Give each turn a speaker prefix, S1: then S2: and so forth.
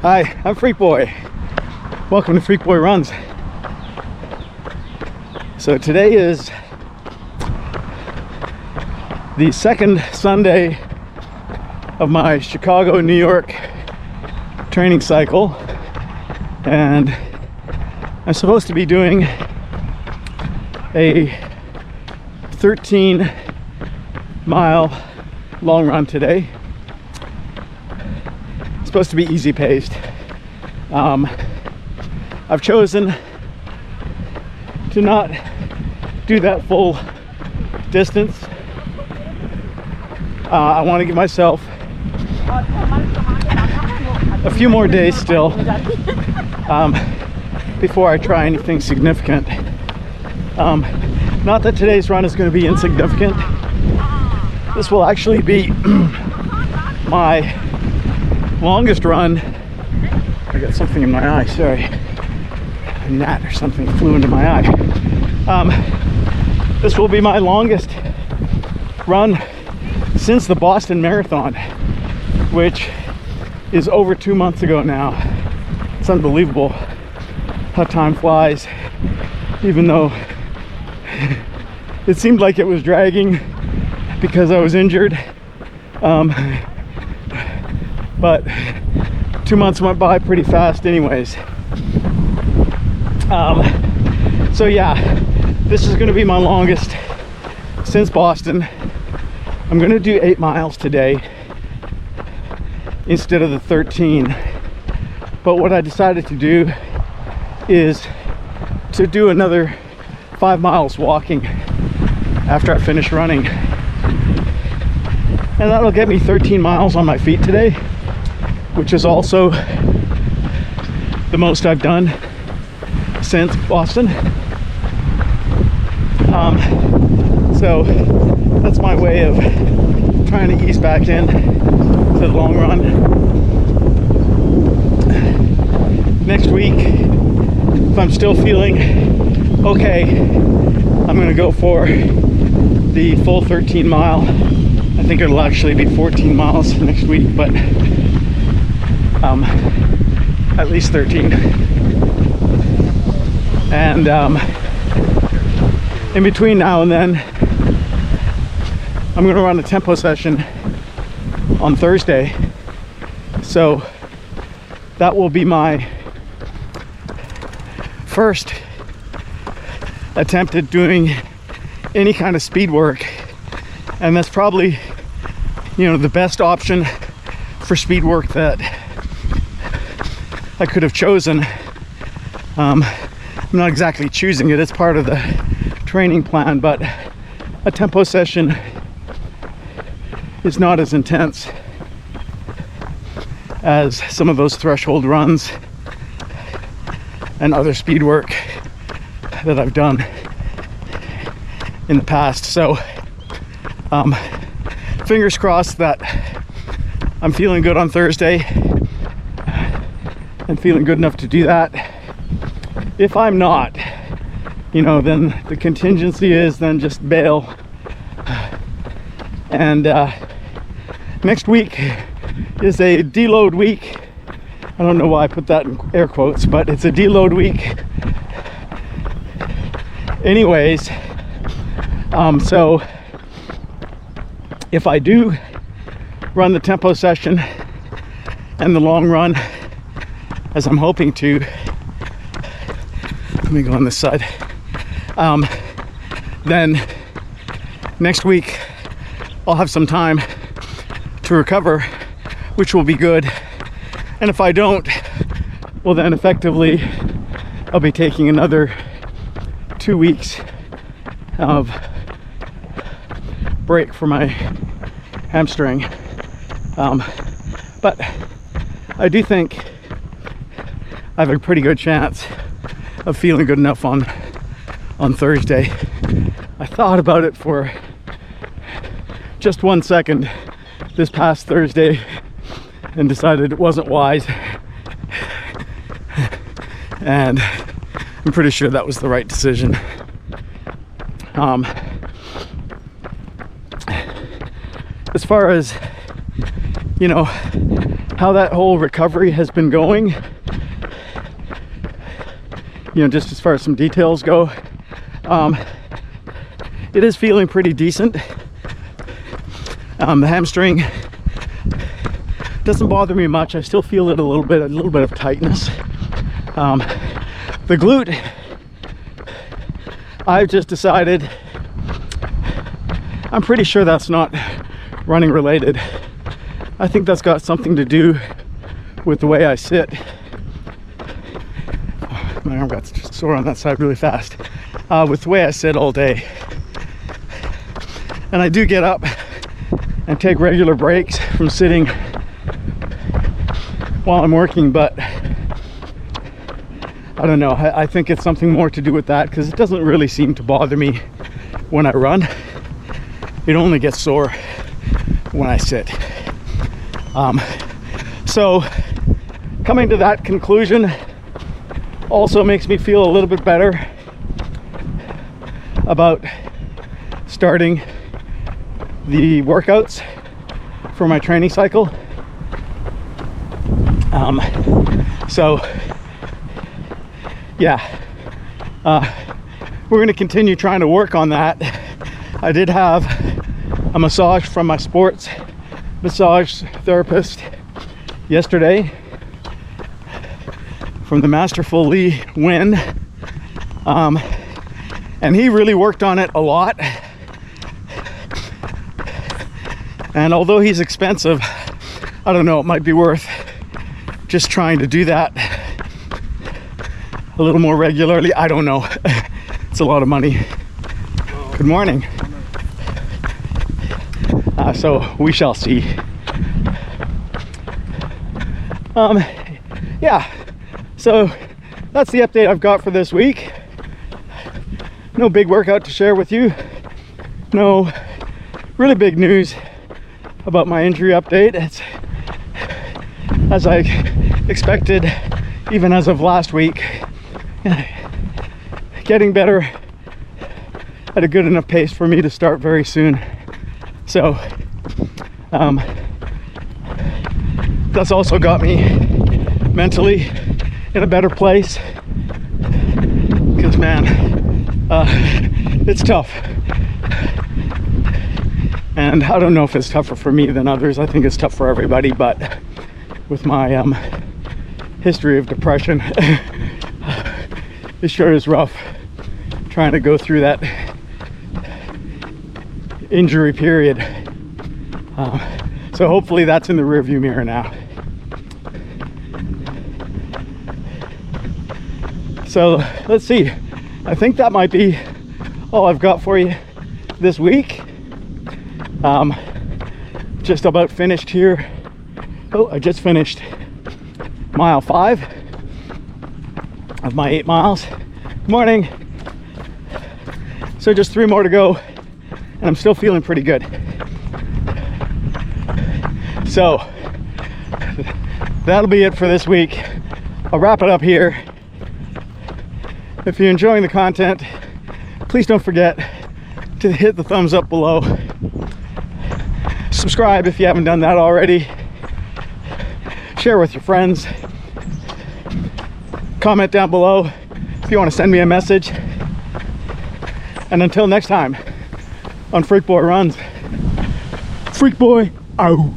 S1: Hi, I'm Freak Boy. Welcome to Freak Boy Runs. So today is the second Sunday of my Chicago, New York training cycle, and I'm supposed to be doing a 13-mile long run today. It's supposed to be easy paced. I've chosen to not do that full distance. I want to give myself a few more days still before I try anything significant. Not that today's run is going to be insignificant. This will actually be my longest run. I got something in my eye, sorry. A gnat or something flew into my eye. This will be my longest run since the Boston Marathon, which is over 2 months ago now. It's unbelievable how time flies, even though it seemed like it was dragging because I was injured. But 2 months went by pretty fast anyways. So yeah, this is going to be my longest since Boston. I'm going to do 8 miles today instead of the 13. But what I decided to do is to do another 5 miles walking after I finish running. And that'll get me 13 miles on my feet today, which is also the most I've done since Boston. So that's my way of trying to ease back in to the long run. Next week, if I'm still feeling okay, I'm going to go for the full 13 mile. I think it'll actually be 14 miles next week, but at least 13. And in between now and then, I'm going to run a tempo session on Thursday. So that will be my first attempt at doing any kind of speed work. And that's probably, the best option for speed work that I could have chosen. I'm not exactly choosing it, it's part of the training plan, but a tempo session is not as intense as some of those threshold runs and other speed work that I've done in the past. So fingers crossed that I'm feeling good on Thursday and feeling good enough to do that. If I'm not, then the contingency is then just bail. And next week is a deload week. I don't know why I put that in air quotes, but it's a deload week anyways. So if I do run the tempo session and the long run, as I'm hoping to, let me go on this side, then next week I'll have some time to recover, which will be good. And if I don't, well then effectively I'll be taking another 2 weeks of break for my hamstring. But I do think I have a pretty good chance of feeling good enough on Thursday. I thought about it for just 1 second this past Thursday and decided it wasn't wise, and I'm pretty sure that was the right decision. As far as how that whole recovery has been going. You know, just as far as some details go, it is feeling pretty decent. The hamstring doesn't bother me much. I still feel it a little bit of tightness. The glute, I've just decided, I'm pretty sure that's not running related. I think that's got something to do with the way I sit. My arm got sore on that side really fast. With the way I sit all day. And I do get up and take regular breaks from sitting while I'm working, but I don't know. I think it's something more to do with that, because it doesn't really seem to bother me when I run. It only gets sore when I sit. So coming to that conclusion also makes me feel a little bit better about starting the workouts for my training cycle. So yeah, we're going to continue trying to work on that. I did have a massage from my sports massage therapist yesterday from the Masterful Lee Win, and he really worked on it a lot. And although he's expensive, I don't know, it might be worth just trying to do that a little more regularly. I don't know. It's a lot of money. Good morning. So we shall see. Yeah, so that's the update I've got for this week. No big workout to share with you. No really big news about my injury update. It's as I expected, even as of last week. Getting better at a good enough pace for me to start very soon. So that's also got me mentally in a better place, because man, it's tough. And I don't know if it's tougher for me than others. I think it's tough for everybody, but with my history of depression, it sure is rough trying to go through that injury period. So hopefully that's in the rearview mirror now. So let's see. I think that might be all I've got for you this week. Just about finished here. Oh, I just finished mile 5 of my 8 miles. Good morning. So just 3 more to go, and I'm still feeling pretty good. So that'll be it for this week. I'll wrap it up here. If you're enjoying the content, please don't forget to hit the thumbs up below. Subscribe if you haven't done that already. Share with your friends. Comment down below if you want to send me a message. And until next time on Freak Boy Runs, Freak Boy out.